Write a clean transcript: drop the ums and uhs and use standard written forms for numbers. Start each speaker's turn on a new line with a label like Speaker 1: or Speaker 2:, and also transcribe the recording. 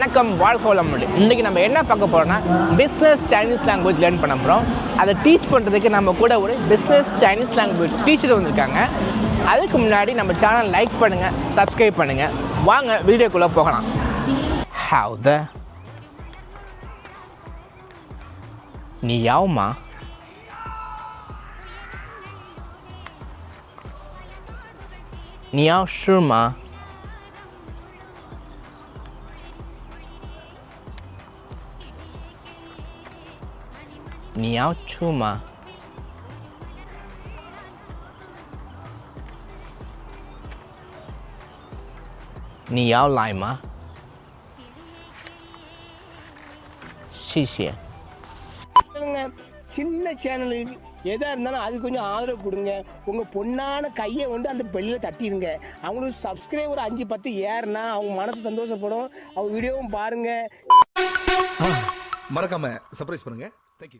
Speaker 1: வணக்கம், வாழ்க வளமுடன். இன்றைக்கி நம்ம என்ன பார்க்க போகிறோம்னா பிஸ்னஸ் சைனீஸ் லாங்குவேஜ் லேர்ன் பண்ண போகிறோம். அதை டீச் பண்ணுறதுக்கு நம்ம கூட ஒரு பிஸ்னஸ் சைனீஸ் லாங்குவேஜ் டீச்சர் வந்திருக்காங்க. அதுக்கு முன்னாடி நம்ம சேனல் லைக் பண்ணுங்கள், சப்ஸ்கிரைப் பண்ணுங்கள். வாங்க வீடியோக்குள்ளே போகலாம். ஹவுத நீ யாவுமா? நீ யாவ் ஷூமா?你要出吗？你要来吗？谢谢。
Speaker 2: சின்ன சேனலுக்கு எதாக இருந்தாலும் அது கொஞ்சம் ஆதரவு கொடுங்க. உங்கள் பொண்ணான கையை வந்து அந்த பெல்லில் தட்டிடுங்க. அவங்களுக்கு சப்ஸ்கிரைபர் 5-10 ஏறுனா அவங்க மனசு சந்தோஷப்படும். அவங்க வீடியோவும் பாருங்கள்.
Speaker 3: மறக்காம சர்ப்ரைஸ் பண்ணுங்க. தேங்க்யூ.